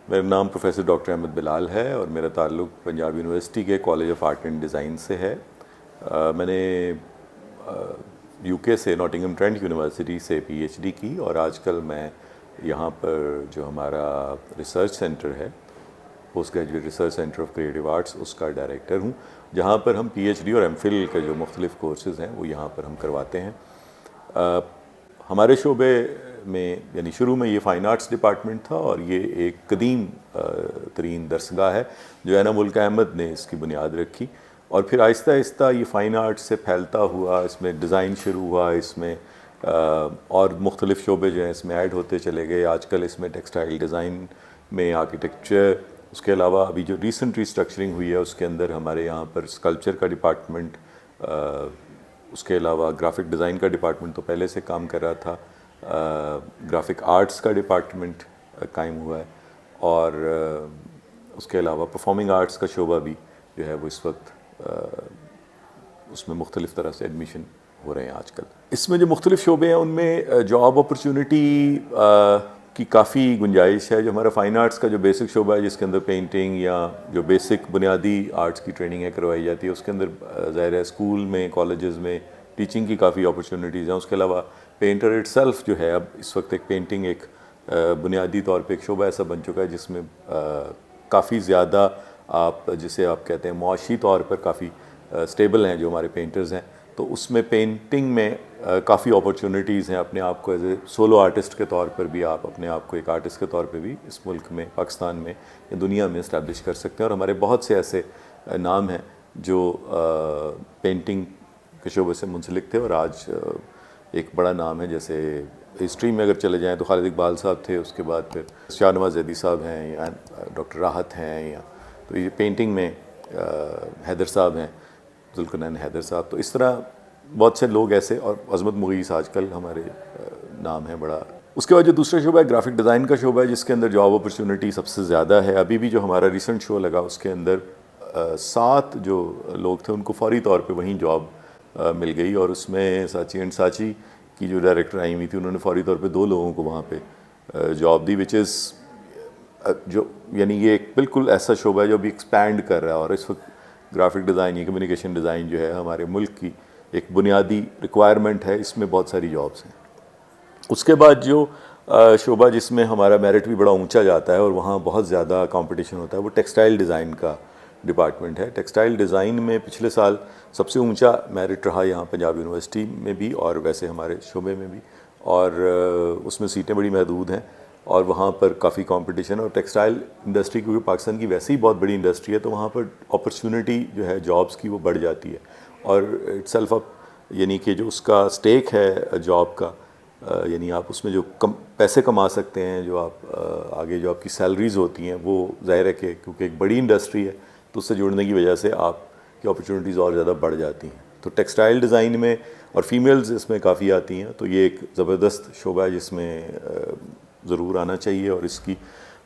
میرا نام professor doctor Ahmad بلال ہے اور میرا تعلق پنجاب یونیورسٹی کے college of art and design سے ہے. میں نے یو کے سے ناٹنگھم ٹرینٹ یونیورسٹی سے پی ایچ ڈی کی اور آج کل میں یہاں پر جو ہمارا ریسرچ سینٹر ہے post graduate research center of creative arts اس کا ڈائریکٹر ہوں, جہاں پر ہم پی ایچ ڈی اور ایم فل کے جو مختلف کورسز ہیں وہ یہاں پر ہم کرواتے ہیں. ہمارے شعبے میں یعنی شروع میں یہ فائن آرٹس ڈپارٹمنٹ تھا اور یہ ایک قدیم ترین درسگاہ ہے جو اینا ملک احمد نے اس کی بنیاد رکھی, اور پھر آہستہ آہستہ یہ فائن آرٹس سے پھیلتا ہوا, اس میں ڈیزائن شروع ہوا, اس میں اور مختلف شعبے جو ہیں اس میں ایڈ ہوتے چلے گئے. آج کل اس میں ٹیکسٹائل ڈیزائن میں آرکیٹیکچر, اس کے علاوہ ابھی جو ریسنٹ ریسٹرکچرنگ ہوئی ہے اس کے اندر ہمارے یہاں پر اسکلپچر کا ڈپارٹمنٹ, اس کے علاوہ گرافک ڈیزائن کا ڈپارٹمنٹ تو پہلے سے کام کر رہا تھا, گرافک آرٹس کا ڈپارٹمنٹ قائم ہوا ہے, اور اس کے علاوہ پرفارمنگ آرٹس کا شعبہ بھی جو ہے وہ اس وقت اس میں مختلف طرح سے ایڈمیشن ہو رہے ہیں آج کل. اس میں جو مختلف شعبے ہیں ان میں جاب اپرچونٹی کی کافی گنجائش ہے. جو ہمارا فائن آرٹس کا جو بیسک شعبہ ہے جس کے اندر پینٹنگ یا جو بیسک بنیادی آرٹس کی ٹریننگ ہے کروائی جاتی ہے, اس کے اندر ظاہر ہے اسکول میں کالجز میں ٹیچنگ کی کافی اپرچونیٹیز ہیں. اس کے علاوہ پینٹر اٹ سیلف جو ہے اب اس وقت ایک پینٹنگ ایک بنیادی طور پہ ایک شعبہ ایسا بن چکا ہے جس میں کافی زیادہ آپ جسے آپ کہتے ہیں معاشی طور پر کافی اسٹیبل ہیں جو ہمارے پینٹرز ہیں. تو اس میں پینٹنگ میں کافی اپرچونیٹیز ہیں. اپنے آپ کو ایز اے سولو آرٹسٹ کے طور پر بھی آپ اپنے آپ کو ایک آرٹسٹ کے طور پہ بھی اس ملک میں, پاکستان میں یا دنیا میں اسٹیبلش کر سکتے ہیں. اور ہمارے بہت سے ایسے نام ہیں جو پینٹنگ کے شعبے سے منسلک تھے اور آج ایک بڑا نام ہے. جیسے ہسٹری میں اگر چلے جائیں تو خالد اقبال صاحب تھے, اس کے بعد پھر شاہ نواز زیدی صاحب ہیں یا ڈاکٹر راحت ہیں, یا تو یہ پینٹنگ میں حیدر صاحب ہیں, ذوالقرنین حیدر صاحب. تو اس طرح بہت سے لوگ ایسے, اور عظمت مغیث آج کل ہمارے نام ہیں بڑا. اس کے بعد جو دوسرا شعبہ ہے گرافک ڈیزائن کا شعبہ ہے جس کے اندر جاب اپرچونیٹی سب سے زیادہ ہے. ابھی بھی جو ہمارا ریسنٹ شو لگا اس کے اندر 7 جو لوگ تھے ان کو فوری طور پہ وہیں جاب مل گئی, اور اس میں ساچی اینڈ ساچی کی جو ڈائریکٹر آئی ہوئی تھی انہوں نے فوری طور پہ 2 لوگوں کو وہاں پہ جاب دی, وچ از جو یعنی یہ ایک بالکل ایسا شعبہ ہے جو ابھی ایکسپینڈ کر رہا ہے. اور اس وقت گرافک ڈیزائن یا کمیونیکیشن ڈیزائن جو ہے ہمارے ملک کی ایک بنیادی ریکوائرمنٹ ہے, اس میں بہت ساری جابس ہیں. اس کے بعد جو شعبہ جس میں ہمارا میرٹ بھی بڑا اونچا جاتا ہے اور وہاں بہت زیادہ کمپٹیشن ہوتا ہے وہ ٹیکسٹائل ڈیزائن کا ڈپارٹمنٹ ہے. ٹیکسٹائل ڈیزائن میں پچھلے سال سب سے اونچا میرٹ رہا یہاں پنجاب یونیورسٹی میں بھی اور ویسے ہمارے شعبے میں بھی, اور اس میں سیٹیں بڑی محدود ہیں اور وہاں پر کافی کمپٹیشن. اور ٹیکسٹائل انڈسٹری کیونکہ پاکستان کی ویسے ہی بہت بڑی انڈسٹری ہے تو وہاں پر اپرچونیٹی جو ہے جابس کی وہ بڑھ جاتی ہے, اور اٹ سیلف اپ یعنی کہ جو اس کا اسٹیک ہے جاب کا, یعنی آپ اس میں جو پیسے کما سکتے ہیں, جو آپ آگے جو آپ کی سیلریز ہوتی ہیں وہ ظاہر ہے کہ کیونکہ ایک بڑی انڈسٹری ہے تو اس سے جڑنے کی وجہ سے آپ کی اپرچونیٹیز اور زیادہ بڑھ جاتی ہیں. تو ٹیکسٹائل ڈیزائن میں اور فیمیلز اس میں کافی آتی ہیں, تو یہ ایک زبردست شعبہ ہے جس میں ضرور آنا چاہیے. اور اس کی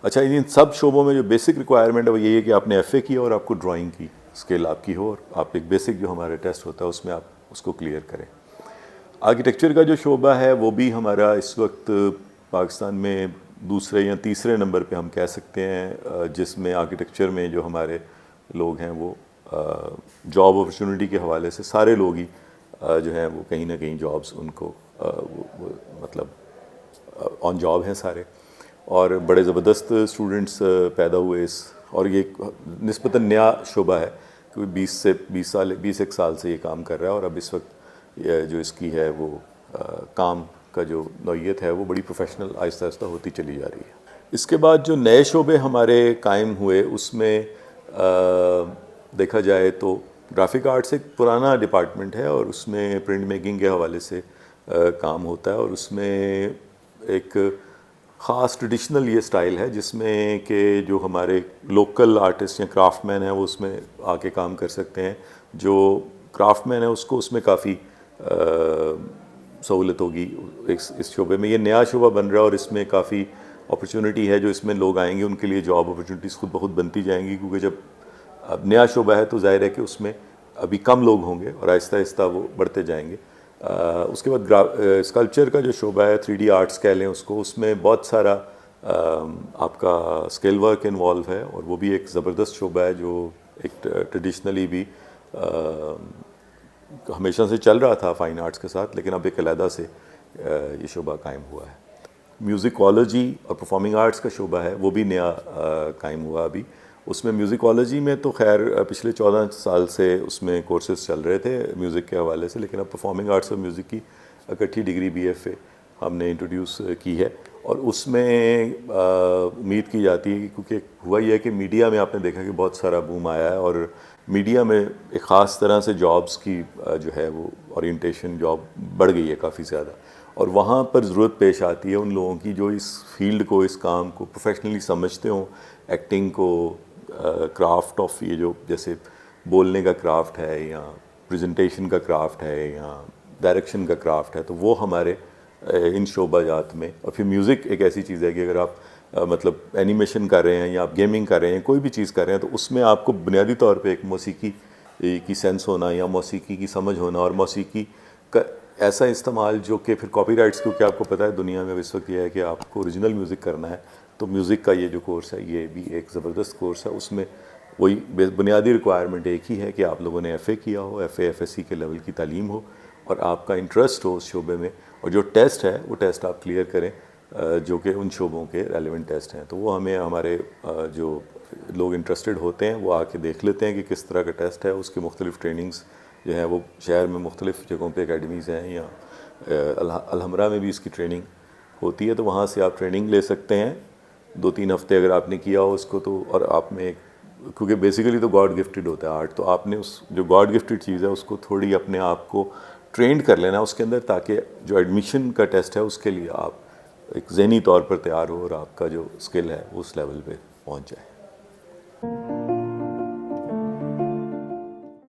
اچھا ان سب شعبوں میں جو بیسک ریکوائرمنٹ ہے وہ یہی ہے کہ آپ نے ایف اے کی اور آپ کو ڈرائنگ کی اسکل آپ کی ہو, اور آپ ایک بیسک جو ہمارا ٹیسٹ ہوتا ہے اس میں آپ اس کو کلیئر کریں. آرکیٹیکچر کا جو شعبہ ہے وہ بھی ہمارا اس وقت پاکستان میں دوسرے یا تیسرے نمبر پہ ہم کہہ سکتے ہیں, جس میں آرکیٹیکچر میں جو ہمارے لوگ ہیں وہ جاب اپرچونیٹی کے حوالے سے سارے لوگ ہی جو ہیں وہ کہیں نہ کہیں جابس ان کو مطلب آن جاب ہیں سارے, اور بڑے زبردست اسٹوڈنٹس پیدا ہوئے اس, اور یہ نسبتاً نیا شعبہ ہے کیونکہ 20 سال سے یہ کام کر رہا ہے, اور اب اس وقت جو اس کی ہے وہ کام کا جو نوعیت ہے وہ بڑی پروفیشنل آہستہ آہستہ ہوتی چلی جا رہی ہے. اس کے بعد جو نئے شعبے ہمارے قائم ہوئے اس میں دیکھا جائے تو گرافک آرٹس ایک پرانا ڈپارٹمنٹ ہے اور اس میں پرنٹ میکنگ کے حوالے سے کام ہوتا ہے, اور اس میں ایک خاص ٹریڈیشنل یہ سٹائل ہے جس میں کہ جو ہمارے لوکل آرٹسٹ یا کرافٹ مین ہیں وہ اس میں آ کے کام کر سکتے ہیں. جو کرافٹ مین ہے اس کو اس میں کافی سہولت ہوگی اس شعبے میں. یہ نیا شعبہ بن رہا ہے اور اس میں کافی اپرچونیٹی ہے, جو اس میں لوگ آئیں گے ان کے لیے جاب اپرچونیٹیز خود بخود بنتی جائیں گی, کیونکہ جب اب نیا شعبہ ہے تو ظاہر ہے کہ اس میں ابھی کم لوگ ہوں گے اور آہستہ آہستہ وہ بڑھتے جائیں گے. اس کے بعد اسکلپچر کا جو شعبہ ہے 3D آرٹس کہہ لیں اس کو, اس میں بہت سارا آپ کا اسکل ورک انوالو ہے، اور وہ بھی ایک زبردست شعبہ ہے جو ایک ٹریڈیشنلی بھی ہمیشہ سے چل رہا تھا فائن آرٹس کے ساتھ، لیکن اب ایک علیحدہ سے یہ شعبہ قائم ہوا ہے. میوزیکالوجی اور پرفارمنگ آرٹس کا شعبہ ہے، وہ بھی نیا قائم ہوا ابھی. اس میں میوزیکالوجی میں تو خیر پچھلے 14 سال سے اس میں کورسز چل رہے تھے میوزک کے حوالے سے، لیکن اب پرفارمنگ آرٹس اور میوزک کی اکٹھی ڈگری BFA ہم نے انٹروڈیوس کی ہے. اور اس میں امید کی جاتی ہے، کیونکہ ہوا یہ ہے کہ میڈیا میں آپ نے دیکھا کہ بہت سارا بوم آیا ہے، اور میڈیا میں ایک خاص طرح سے جابس کی جو ہے وہ اورینٹیشن جاب بڑھ گئی ہے کافی زیادہ، اور وہاں پر ضرورت پیش آتی ہے ان لوگوں کی جو اس فیلڈ کو، اس کام کو پروفیشنلی سمجھتے ہوں، ایکٹنگ کو، کرافٹ آف یہ جو جیسے بولنے کا کرافٹ ہے یا پریزنٹیشن کا کرافٹ ہے یا ڈائریکشن کا کرافٹ ہے، تو وہ ہمارے ان شعبہ جات میں. اور پھر میوزک ایک ایسی چیز ہے کہ اگر آپ مطلب اینیمیشن کر رہے ہیں یا آپ گیمنگ کر رہے ہیں، کوئی بھی چیز کر رہے ہیں، تو اس میں آپ کو بنیادی طور پہ ایک موسیقی کی سینس ہونا یا موسیقی کی سمجھ ہونا، اور موسیقی کا ایسا استعمال جو کہ پھر کاپی رائٹس، کیونکہ آپ کو پتہ ہے دنیا میں اس وقت یہ ہے کہ آپ کو اوریجنل میوزک کرنا ہے، تو میوزک کا یہ جو کورس ہے یہ بھی ایک زبردست کورس ہے. اس میں وہی بنیادی ریکوائرمنٹ ایک ہی ہے کہ آپ لوگوں نے FA کیا ہو، FA FSC کے لیول کی تعلیم ہو، اور آپ کا انٹرسٹ ہو اس شعبے میں، اور جو ٹیسٹ ہے وہ ٹیسٹ آپ کلیئر کریں جو کہ ان شعبوں کے ریلیونٹ ٹیسٹ ہیں. تو وہ ہمیں ہمارے جو لوگ انٹرسٹڈ ہوتے ہیں وہ آ کے دیکھ لیتے ہیں کہ کس طرح کا ٹیسٹ ہے. اس کی مختلف ٹریننگز جو ہیں وہ شہر میں مختلف جگہوں پہ اکیڈمیز ہیں، یا الحمرا میں بھی اس کی ٹریننگ ہوتی ہے، تو وہاں سے آپ ٹریننگ لے سکتے ہیں 2-3 ہفتے اگر آپ نے کیا ہو اس کو. تو اور آپ میں کیونکہ بیسیکلی تو گاڈ گفٹڈ ہوتا ہے آرٹ، تو آپ نے اس جو گاڈ گفٹڈ چیز ہے اس کو تھوڑی اپنے آپ کو ٹرینڈ کر لینا اس کے اندر، تاکہ جو ایڈمیشن کا ٹیسٹ ہے اس کے لیے آپ ایک ذہنی طور پر تیار ہو، اور آپ کا جو اسکل ہے وہ اس لیول پہ پہنچ جائے.